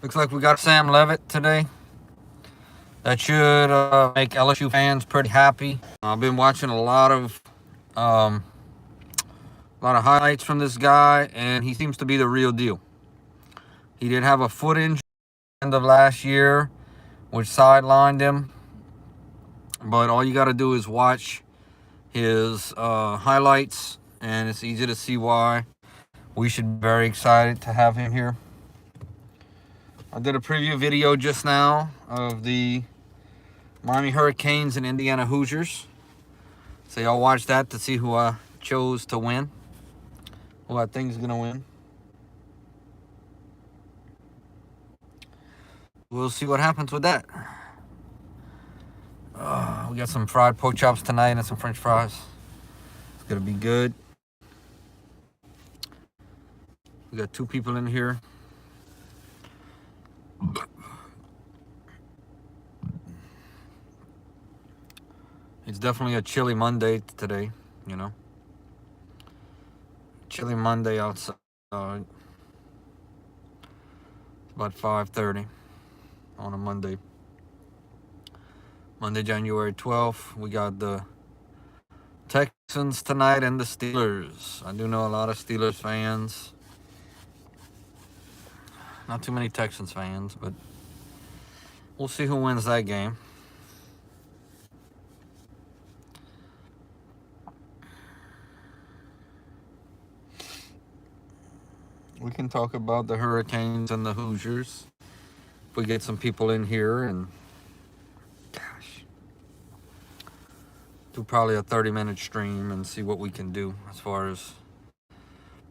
Looks like we got Sam Levitt today. That should make LSU fans pretty happy. I've been watching um, a lot of highlights from this guy, and he seems to be the real deal. He did have a foot injury at the end of last year, which sidelined him. But all you got to do is watch his highlights, and it's easy to see why we should be very excited to have him here. I did a preview video just now of the Miami Hurricanes and Indiana Hoosiers. So y'all watch that to see who I chose to win, who I think is going to win. We'll see what happens with that. We got some fried pork chops tonight and some french fries. It's going to be good. We got 2 people in here. It's definitely a chilly Monday today, you know. Chilly Monday outside. It's about 5:30 on a Monday. Monday, January 12th. We got the Texans tonight and the Steelers. I do know a lot of Steelers fans. Not too many Texans fans, but we'll see who wins that game. We can talk about the Hurricanes and the Hoosiers if we get some people in here, and gosh, do probably a 30-minute stream and see what we can do as far as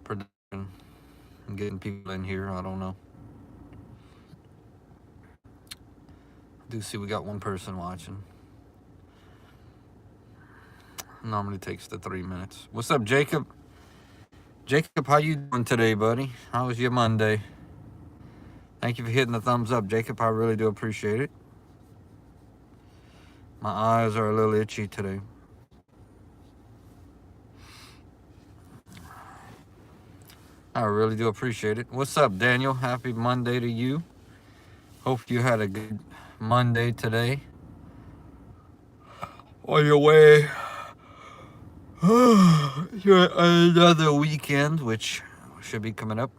production and getting people in here. I don't know. I do see we got one person watching. Normally takes the 3 minutes. What's up, Jacob? Jacob, how you doing today, buddy? How was your Monday? Thank you for hitting the thumbs up, Jacob. I really do appreciate it. My eyes are a little itchy today. I really do appreciate it. What's up, Daniel? Happy Monday to you. Hope you had a good Monday today. On your way to another weekend, which should be coming up.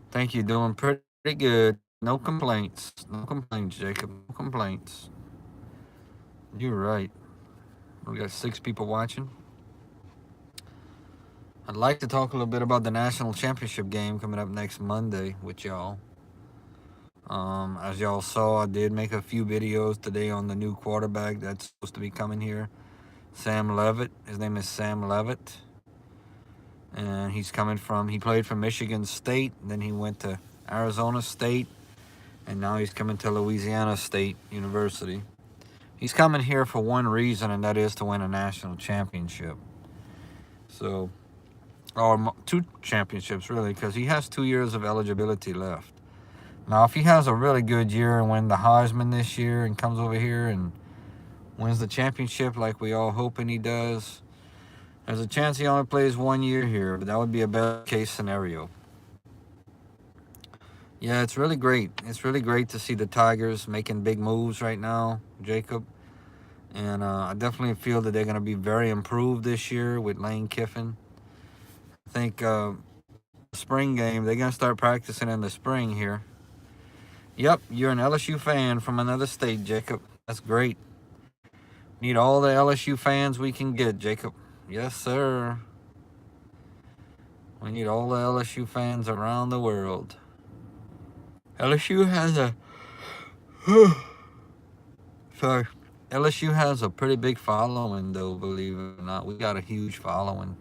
Thank you. Doing pretty good. No complaints. No complaints, Jacob. No complaints. You're right. We got 6 people watching. I'd like to talk a little bit about the national championship game coming up next Monday with y'all. As y'all saw, I did make a few videos today on the new quarterback that's supposed to be coming here, Sam Levitt. His name is Sam Levitt. And he played for Michigan State, then he went to Arizona State, and now he's coming to Louisiana State University. He's coming here for one reason, and that is to win a national championship. So, or 2 championships, really, because he has 2 years of eligibility left. Now, if he has a really good year and wins the Heisman this year and comes over here and wins the championship like we all hoping he does, there's a chance he only plays 1 year here, but that would be a best case scenario. Yeah, it's really great. It's really great to see the Tigers making big moves right now, Jacob. And I definitely feel that they're going to be very improved this year with Lane Kiffin. I think spring game, they're going to start practicing in the spring here. Yep, you're an LSU fan from another state, Jacob. That's great. Need all the LSU fans we can get, Jacob. Yes, sir. We need all the LSU fans around the world. LSU has a... Sorry. LSU has a pretty big following, though, believe it or not. We got a huge following.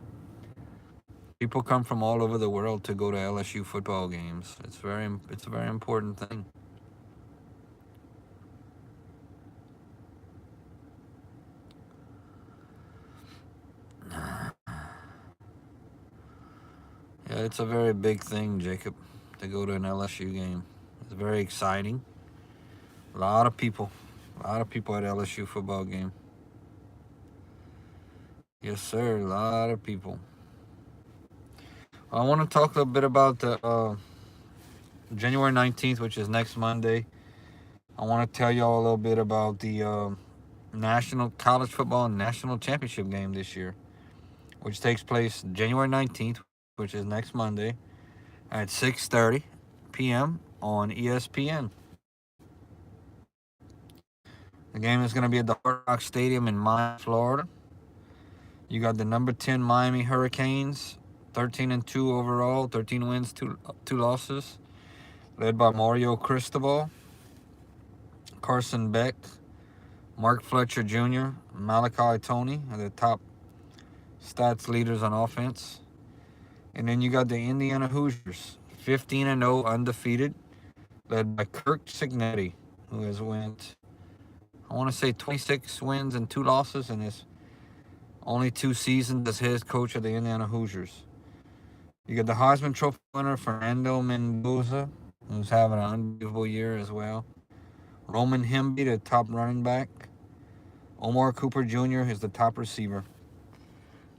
People come from all over the world to go to LSU football games. It's a very important thing. Yeah, it's a very big thing, Jacob, to go to an LSU game. It's very exciting. A lot of people at LSU football game. Yes, sir, a lot of people. I want to talk a little bit about the January 19th, which is next Monday, I want to tell y'all a little bit about the National College Football National Championship game this year, which takes place January 19th, which is next Monday at 6:30 p.m. on ESPN. The game is going to be at the Hard Rock Stadium in Miami, Florida. You got the number 10 Miami Hurricanes, 13-2 overall, 13 wins, two losses, led by Mario Cristobal, Carson Beck, Mark Fletcher Jr., Malachi Tony are the top stats leaders on offense. And then you got the Indiana Hoosiers, 15-0 undefeated, led by Kirk Cignetti, who has went, I want to say 26 wins and two losses in his only 2 seasons as head coach of the Indiana Hoosiers. You got the Heisman Trophy winner Fernando Mendoza, who's having an unbelievable year as well. Roman Hemby, the top running back. Omar Cooper Jr. is the top receiver.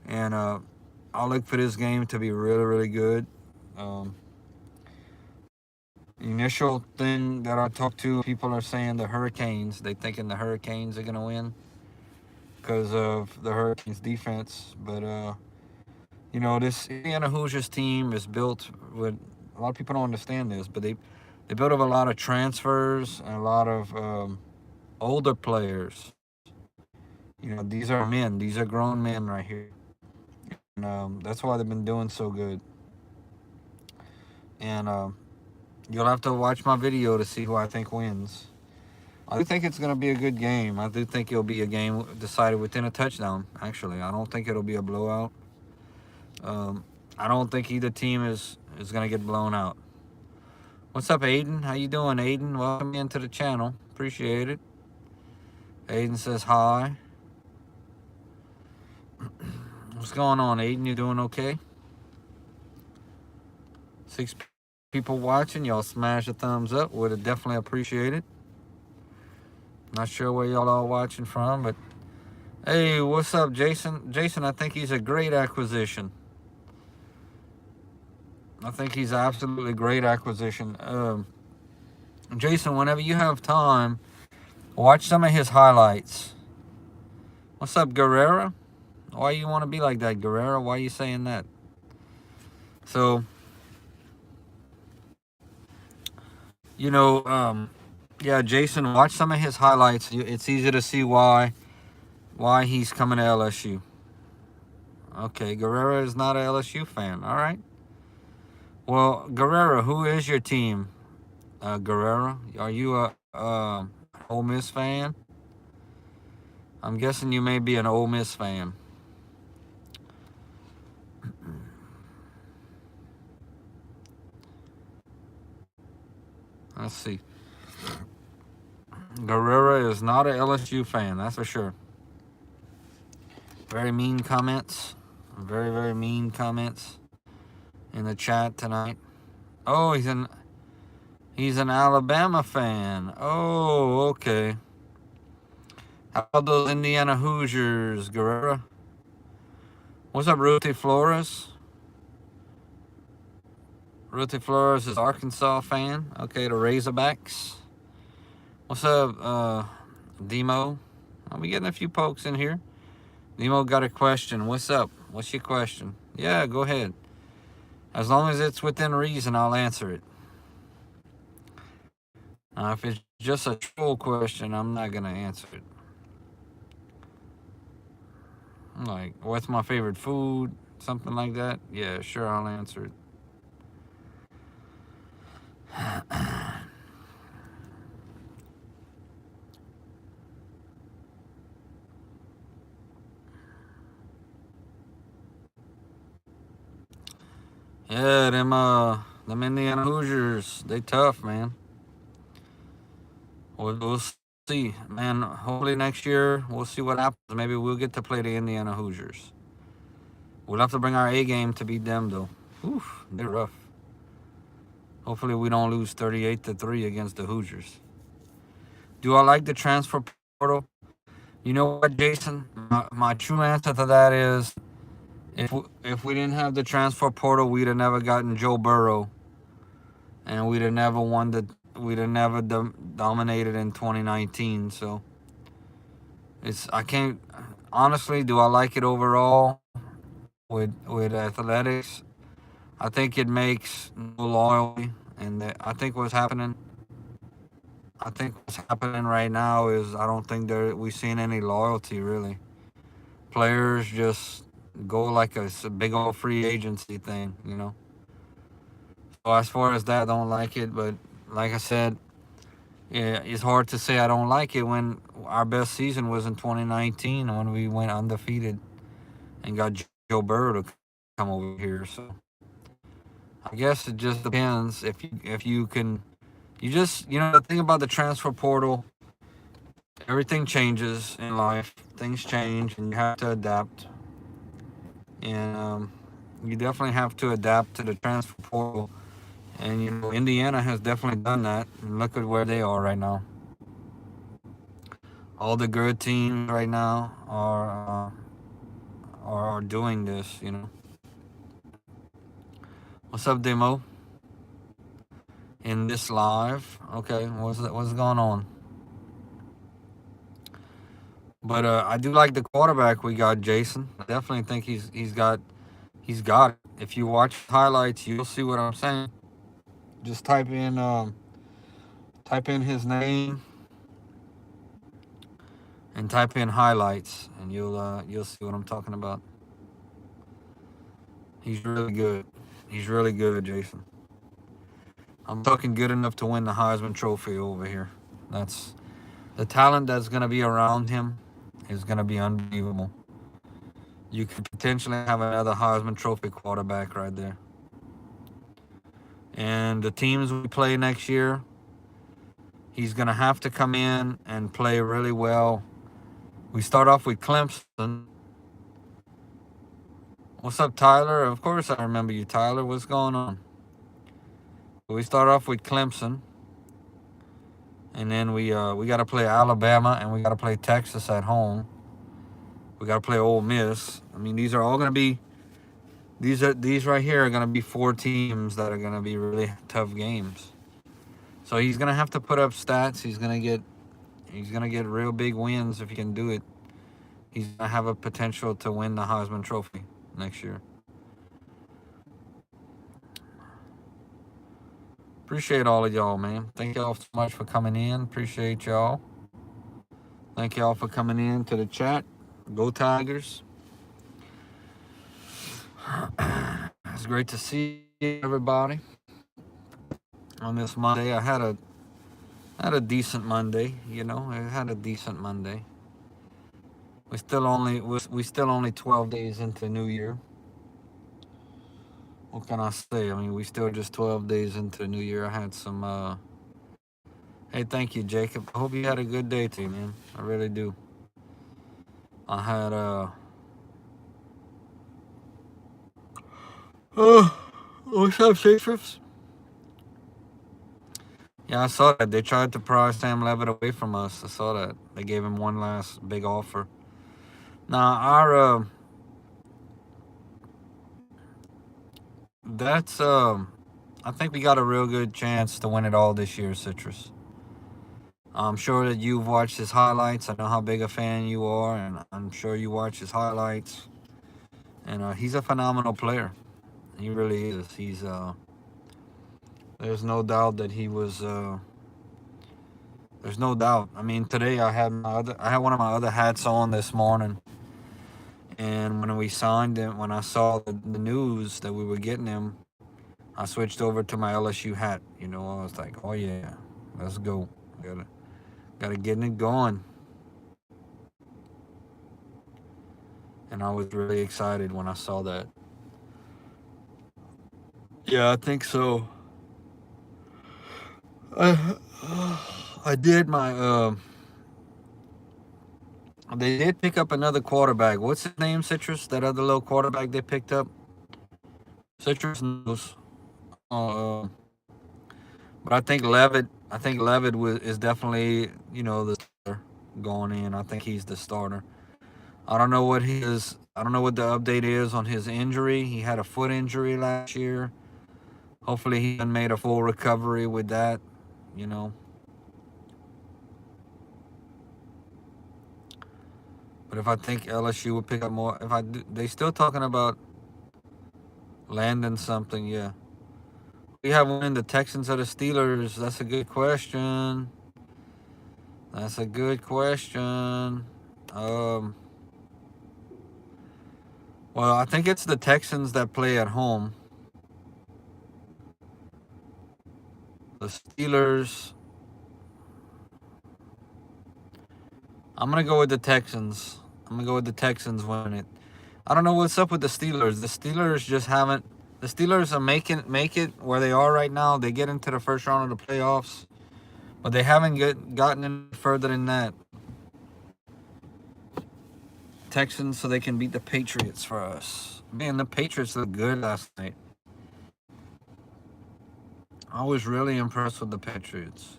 And I'll look for this game to be really, really good. Initial thing that I talked to, people are saying the Hurricanes. They thinking the Hurricanes are going to win because of the Hurricanes defense. But, this Indiana Hoosiers team is built with, a lot of people don't understand this, but they built up a lot of transfers and a lot of older players. These are men. These are grown men right here. And that's why they've been doing so good. And you'll have to watch my video to see who I think wins. I do think it's going to be a good game. I do think it'll be a game decided within a touchdown, actually. I don't think it'll be a blowout. I don't think either team is going to get blown out. What's up, Aiden? How you doing, Aiden? Welcome into the channel. Appreciate it. Aiden says hi. What's going on, Aiden? You doing okay? 6 people watching. Y'all smash a thumbs up. Would definitely appreciate it. Not sure where y'all are watching from, but hey, what's up, Jason? Jason, I think he's a great acquisition. I think he's an absolutely great acquisition. Jason, whenever you have time, watch some of his highlights. What's up, Guerrero? Why you want to be like that, Guerrero? Why are you saying that? So, yeah, Jason, watch some of his highlights. It's easy to see why he's coming to LSU. Okay, Guerrero is not an LSU fan. All right. Well, Guerrero, who is your team? Guerrero, are you a Ole Miss fan? I'm guessing you may be an Ole Miss fan. Let's see. Guerrero is not an LSU fan, that's for sure. Very mean comments. Very, very mean comments in the chat tonight. Oh, he's an Alabama fan. Oh, okay. How about those Indiana Hoosiers, Guerrero? What's up, Ruthie Flores? Ruthie Flores is Arkansas fan. Okay, the Razorbacks. What's up, Demo? I'll be getting a few pokes in here. Demo got a question. What's up? What's your question? Yeah, go ahead. As long as it's within reason, I'll answer it. If it's just a troll question, I'm not going to answer it. Like, what's my favorite food? Something like that? Yeah, sure, I'll answer it. Yeah, them Indiana Hoosiers, they tough, man. We'll see, man. Hopefully next year we'll see what happens. Maybe we'll get to play the Indiana Hoosiers. We'll have to bring our A game to beat them, though. Oof, they're rough. Hopefully we don't lose 38-3 against the Hoosiers. Do I like the transfer portal? You know what, Jason? My true answer to that is, if we didn't have the transfer portal, we'd have never gotten Joe Burrow and we'd have never dominated in 2019. So I can't honestly. Do I like it overall with athletics? I think it makes no loyalty, and I think what's happening. I think what's happening right now is I don't think we seeing any loyalty really. Players just go like a big old free agency thing, you know. So as far as that, I don't like it. But like I said, yeah, it's hard to say I don't like it when our best season was in 2019 when we went undefeated and got Joe Burrow to come over here. So I guess it just depends if you can. You just the thing about the transfer portal, everything changes in life. Things change, and you have to adapt. And you definitely have to adapt to the transfer portal. And Indiana has definitely done that. And look at where they are right now. All the good teams right now are doing this. What's up, Demo? In this live, okay. What's going on? But I do like the quarterback we got, Jason. I definitely think he's got it. If you watch highlights, you'll see what I'm saying. Just type in his name and type in highlights, and you'll see what I'm talking about. He's really good. He's really good, Jason. I'm talking good enough to win the Heisman Trophy over here. That's the talent that's gonna be around him is gonna be unbelievable. You could potentially have another Heisman Trophy quarterback right there. And the teams we play next year, he's gonna have to come in and play really well. We start off with Clemson. What's up, Tyler? Of course I remember you, Tyler. What's going on? We start off with Clemson, and then we got to play Alabama, and we got to play Texas at home. We got to play Ole Miss. I mean, these are all going to be these right here are going to be 4 teams that are going to be really tough games. So he's going to have to put up stats. He's going to get real big wins if he can do it. He's going to have a potential to win the Heisman Trophy next year. Appreciate all of y'all, man. Thank y'all so much for coming in. Appreciate y'all. Thank y'all for coming in to the chat. Go Tigers. It's great to see everybody on this Monday. I had a decent Monday, I had a decent Monday. We still only 12 days into the new year. What can I say? I mean, we still just 12 days into the new year. I had some hey, thank you, Jacob. I hope you had a good day too, man. I really do. I had what's up, Citrus? Yeah, I saw that. They tried to pry Sam Levitt away from us. I saw that. They gave him one last big offer. Now, I think we got a real good chance to win it all this year, Citrus. I'm sure that you've watched his highlights. I know how big a fan you are, and I'm sure you watch his highlights. And he's a phenomenal player. He really is. There's no doubt that he was. There's no doubt. I mean, today I had one of my other hats on this morning, and when we signed him, when I saw the news that we were getting him, I switched over to my LSU hat. I was like, oh yeah, let's go. Gotta get it going. And I was really excited when I saw that. Yeah, I think so. I did my they did pick up another quarterback. What's his name, Citrus? That other little quarterback they picked up? Citrus knows. But I think Levitt is definitely, the starter going in. I think he's the starter. I don't know what the update is on his injury. He had a foot injury last year. Hopefully he made a full recovery with that, you know. But if I think LSU would pick up more, if I do, they still talking about landing something, yeah. We have one in the Texans or the Steelers. That's a good question. That's a good question. Um, well, I think it's the Texans that play at home. The Steelers. I'm gonna go with the Texans. I'm gonna go with the Texans winning it. I don't know what's up with the Steelers. The Steelers just haven't. The Steelers are make it where they are right now. They get into the first round of the playoffs, but they haven't gotten any further than that. Texans, so they can beat the Patriots for us. Man, the Patriots looked good last night. I was really impressed with the Patriots,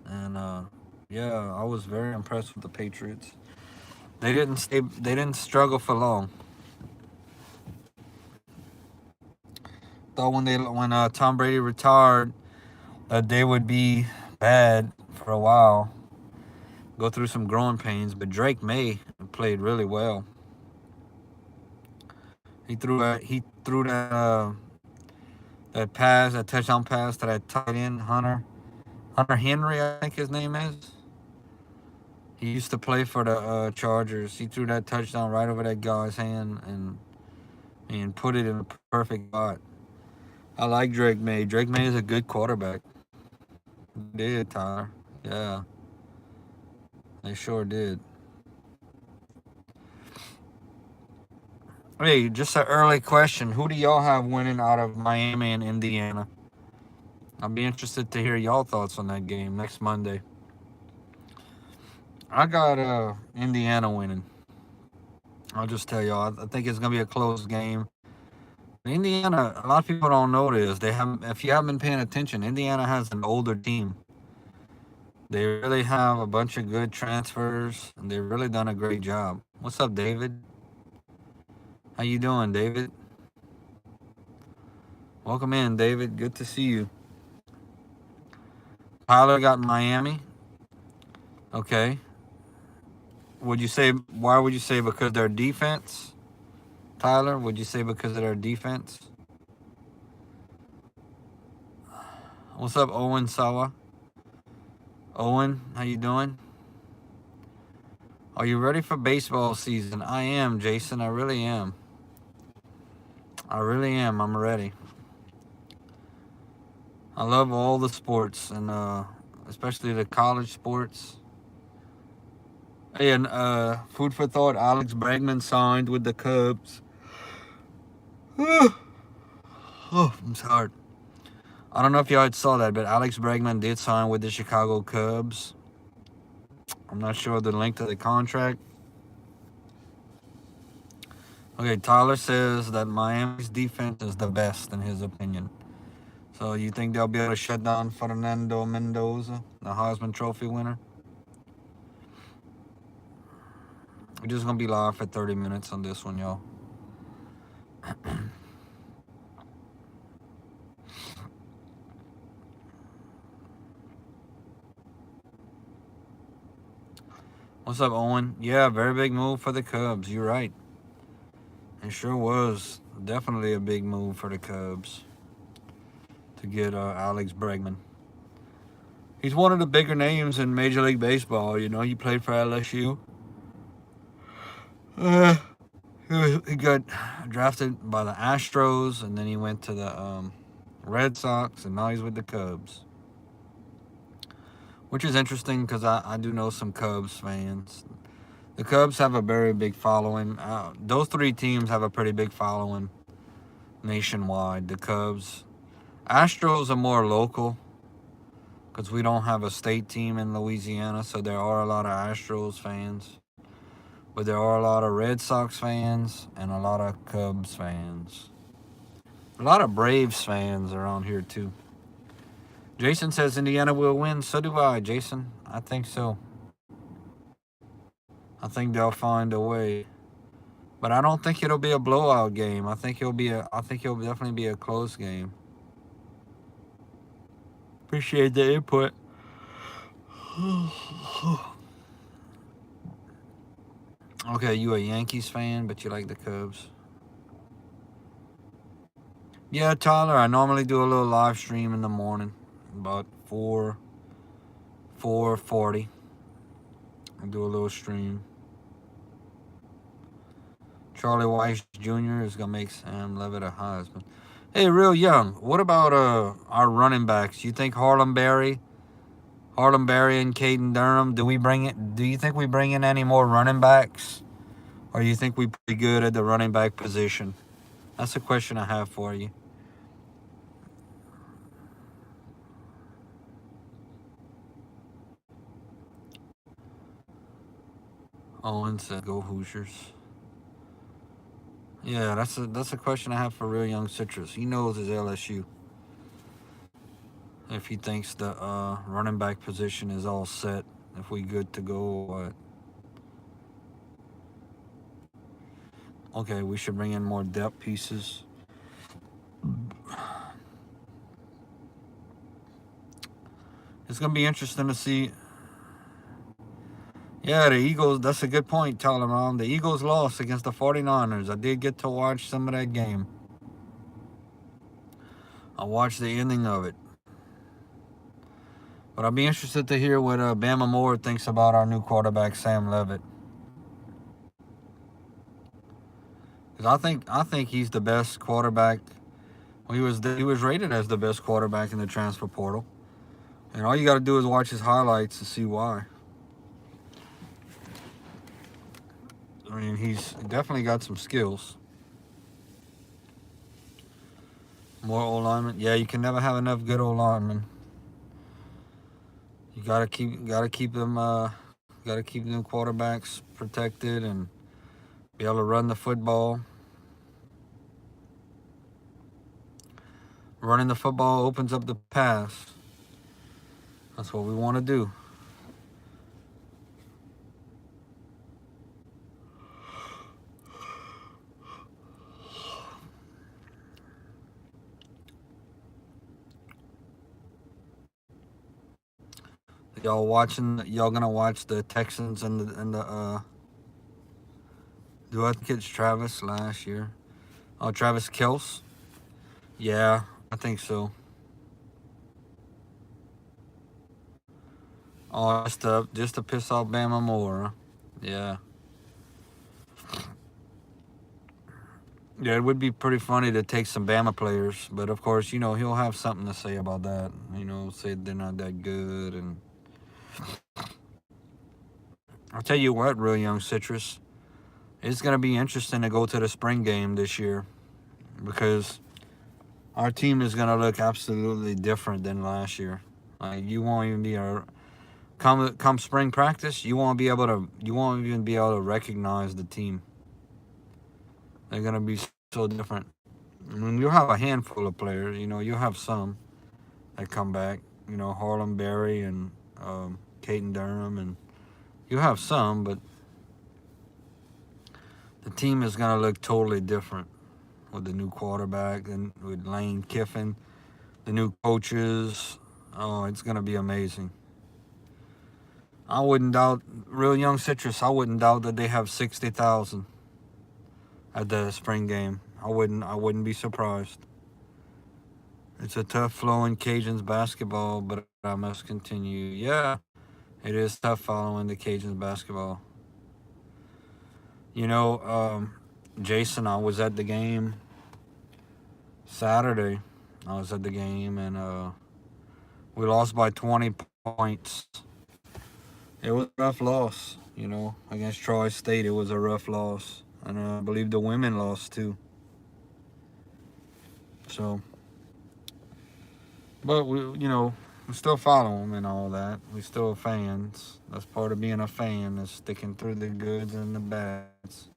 and yeah, I was very impressed with the Patriots. They didn't stay. They didn't struggle for long. Thought when Tom Brady retired that they would be bad for a while, go through some growing pains. But Drake May played really well. He threw that pass, that touchdown pass to that tight end Hunter Henry, I think his name is. He used to play for the Chargers. He threw that touchdown right over that guy's hand and put it in a perfect spot. I like Drake May. Drake May is a good quarterback. They did, Tyler. Yeah, they sure did. Hey, just an early question. Who do y'all have winning out of Miami and Indiana? I'll be interested to hear y'all thoughts on that game next Monday. I got Indiana winning. I'll just tell y'all. I think it's gonna be a close game. Indiana, a lot of people don't know this. They have, if you haven't been paying attention, Indiana has an older team. They really have a bunch of good transfers, and they've really done a great job. What's up, David? How you doing, David? Welcome in, David. Good to see you. Tyler got Miami. Okay. Would you say, why would you say because their defense? Tyler, would you say because of their defense? What's up, Owen Sawa? Owen, how you doing? Are you ready for baseball season? I am, Jason. I really am. I really am. I'm ready. I love all the sports, and especially the college sports. Hey, and food for thought, Alex Bregman signed with the Cubs. Oh, I'm tired. I don't know if y'all saw that, but Alex Bregman did sign with the Chicago Cubs. I'm not sure the length of the contract. Okay, Tyler says that Miami's defense is the best in his opinion. So you think they'll be able to shut down Fernando Mendoza, the Heisman Trophy winner? We're just gonna be live for 30 minutes on this one, y'all. What's up, Owen? Yeah, very big move for the Cubs. You're right. It sure was definitely a big move for the Cubs to get Alex Bregman. He's one of the bigger names in Major League Baseball. You know, he played for LSU. He got drafted by the Astros, and then he went to the Red Sox, and now he's with the Cubs. Which is interesting because I do know some Cubs fans. The Cubs have a very big following. Those three teams have a pretty big following nationwide. The Cubs. Astros are more local because we don't have a state team in Louisiana, so there are a lot of Astros fans. But there are a lot of Red Sox fans and a lot of Cubs fans. A lot of Braves fans around here too. Jason says Indiana will win. So do I, Jason. I think so. I think they'll find a way. But I don't think it'll be a blowout game. I think it'll definitely be a close game. Appreciate the input. Okay, you a Yankees fan, but you like the Cubs. Yeah, Tyler, I normally do a little live stream in the morning, about 4:40. I do a little stream. Charlie Weiss Jr. is gonna make Sam Levitt a Heisman. Hey, real young. What about our running backs? You think Harlem Berry, and Caden Durham? Do we bring it? Do you think we bring in any more running backs, or you think we pretty good at the running back position? That's a question I have for you. Owen said, "Go Hoosiers." Yeah, that's a question I have for real young Citrus. He knows his LSU. If he thinks the running back position is all set, if we good to go or what. Okay, we should bring in more depth pieces. It's gonna be interesting to see. Yeah, the Eagles, that's a good point, Tyler. The Eagles lost against the 49ers. I did get to watch some of that game. I watched the ending of it. But I'll be interested to hear what Bama Moore thinks about our new quarterback, Sam Levitt. Because I think he's the best quarterback. He was rated as the best quarterback in the transfer portal. And all you got to do is watch his highlights to see why. I mean, he's definitely got some skills. More O linemen. Yeah, you can never have enough good O linemen. You gotta keep them quarterbacks protected and be able to run the football. Running the football opens up the pass. That's what we want to do. Y'all gonna watch the Texans and the do I think it's Travis last year? Oh, Travis Kelce? Yeah, I think so. Oh, just to piss off Bama more. Huh? Yeah. Yeah, it would be pretty funny to take some Bama players, but of course, he'll have something to say about that. Say they're not that good, and I'll tell you what, real young Citrus, it's gonna be interesting to go to the spring game this year because our team is gonna look absolutely different than last year. Like you won't even be come spring practice, you won't even be able to recognize the team. They're gonna be so different. I mean, you'll have a handful of players. You'll have some that come back. Harlem Berry and Caden Durham, and you have some, but the team is gonna look totally different with the new quarterback and with Lane Kiffin, the new coaches. Oh, it's gonna be amazing. I wouldn't doubt, real young Citrus. I wouldn't doubt that they have 60,000 at the spring game. I wouldn't be surprised. It's a tough flowing Cajuns basketball, but I must continue. Yeah, it is tough following the Cajuns basketball. Jason, I was at the game Saturday. I was at the game, and we lost by 20 points. It was a rough loss, against Troy State. It was a rough loss. And I believe the women lost too. So, but we still follow them and all that. We still fans. That's part of being a fan, is sticking through the goods and the bads.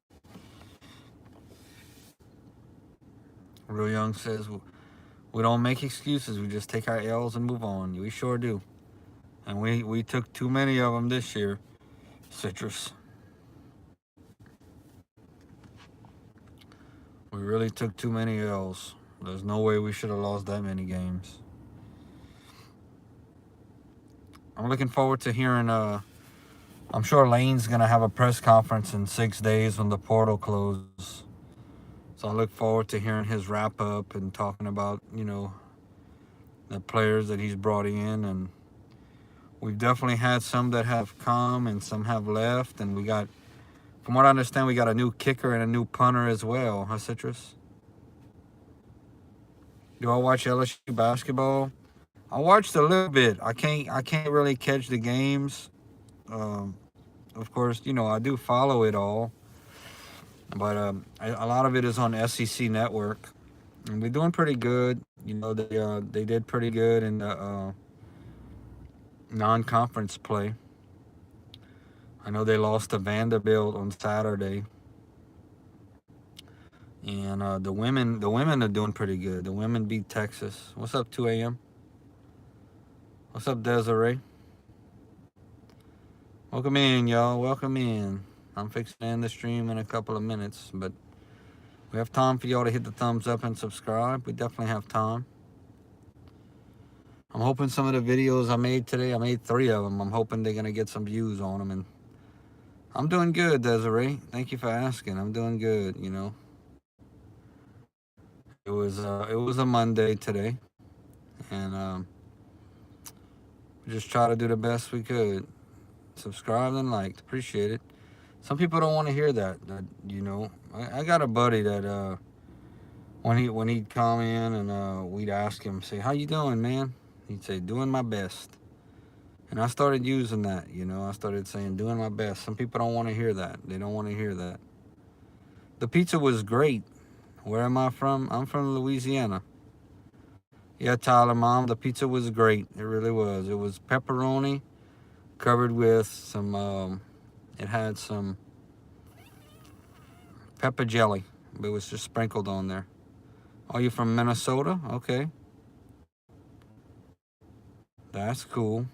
Real Young says, we don't make excuses. We just take our L's and move on. We sure do. And we took too many of them this year, Citrus. We really took too many L's. There's no way we should have lost that many games. I'm looking forward to hearing. I'm sure Lane's gonna have a press conference in 6 days when the portal closes. So I look forward to hearing his wrap up and talking about the players that he's brought in, and we've definitely had some that have come and some have left, and we got, from what I understand, we got a new kicker and a new punter as well, huh, Citrus? Do I watch LSU basketball? I watched a little bit. I can't really catch the games. Um, of course, I do follow it all, but a lot of it is on SEC Network, and we're doing pretty good. They did pretty good in the non-conference play. I know they lost to Vanderbilt on Saturday, and the women are doing pretty good. The women beat Texas. What's up, 2 a.m.? What's up, Desiree? Welcome in, y'all. Welcome in. I'm fixing to end the stream in a couple of minutes, but we have time for y'all to hit the thumbs up and subscribe. We definitely have time. I'm hoping some of the videos I made today, I made 3 of them. I'm hoping they're going to get some views on them. And I'm doing good, Desiree. Thank you for asking. I'm doing good, It was a Monday today, and we just try to do the best we could. Subscribed and liked. Appreciate it. Some people don't want to hear that. I got a buddy that when he'd come in and we'd ask him, say, "How you doing, man?" He'd say, "Doing my best." And I started using that. I started saying, "Doing my best." Some people don't want to hear that. They don't want to hear that. The pizza was great. Where am I from? I'm from Louisiana. Yeah, Tyler, Mom, the pizza was great. It really was. It was pepperoni covered with some, it had some pepper jelly. But it was just sprinkled on there. Are you from Minnesota? Okay. That's cool.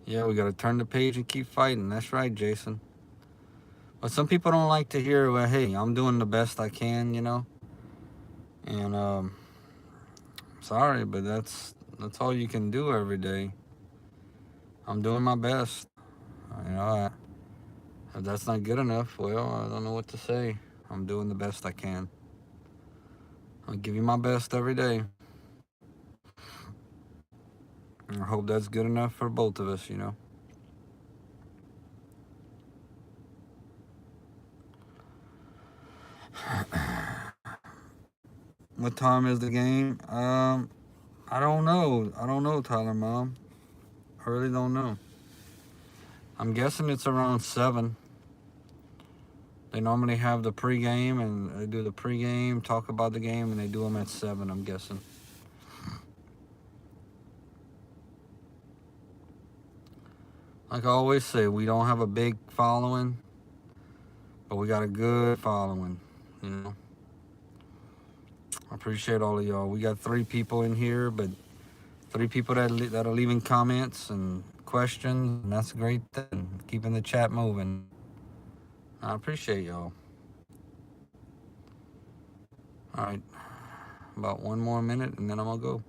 Yeah, we got to turn the page and keep fighting. That's right, Jason. But some people don't like to hear, well, hey, I'm doing the best I can, And sorry, but that's all you can do every day. I'm doing my best. If that's not good enough, well, I don't know what to say. I'm doing the best I can. I'll give you my best every day. And I hope that's good enough for both of us, What time is the game? I don't know. I don't know, Tyler, Mom. I really don't know. I'm guessing it's around 7. They normally have the pregame, and they do the pregame, talk about the game, and they do them at 7, I'm guessing. Like I always say, we don't have a big following, but we got a good following, I appreciate all of y'all. We got 3 people in here, but 3 people that are leaving comments and questions, and that's a great thing. Keeping the chat moving. I appreciate y'all. All right, about 1 more minute, and then I'm gonna go.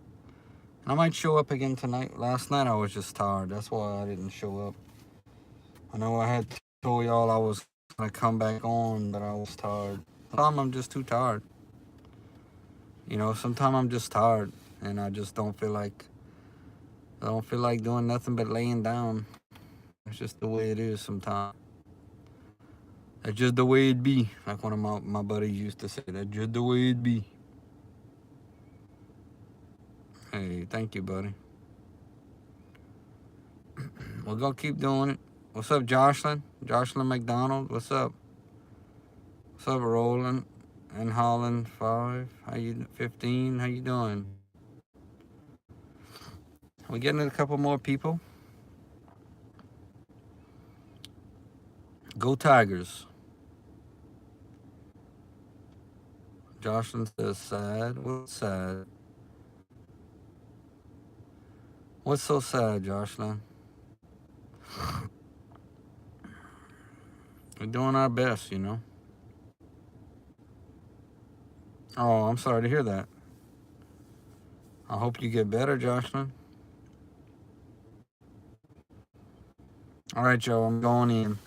And I might show up again tonight. Last night I was just tired. That's why I didn't show up. I know I had told y'all I was gonna come back on, but I was tired. Sometimes I'm just too tired. Sometimes I'm just tired, and I just don't feel like doing nothing but laying down. It's just the way it is sometimes. That's just the way it be. Like one of my buddies used to say, that's just the way it be. Hey, thank you, buddy. We're gonna keep doing it. What's up, Jocelyn? Jocelyn McDonald, what's up? What's up, Roland and Holland 5? 15? How you doing? We're getting a couple more people. Go Tigers. Jocelyn says sad. What's sad? What's so sad, Jocelyn? We're doing our best, you know. Oh, I'm sorry to hear that. I hope you get better, Jocelyn. All right, Joe, I'm going in.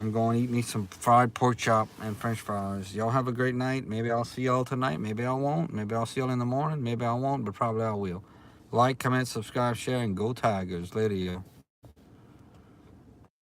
I'm going to eat me some fried pork chop and french fries. Y'all have a great night. Maybe I'll see y'all tonight. Maybe I won't. Maybe I'll see y'all in the morning. Maybe I won't, but probably I will. Like, comment, subscribe, share, and go Tigers. Later, yo.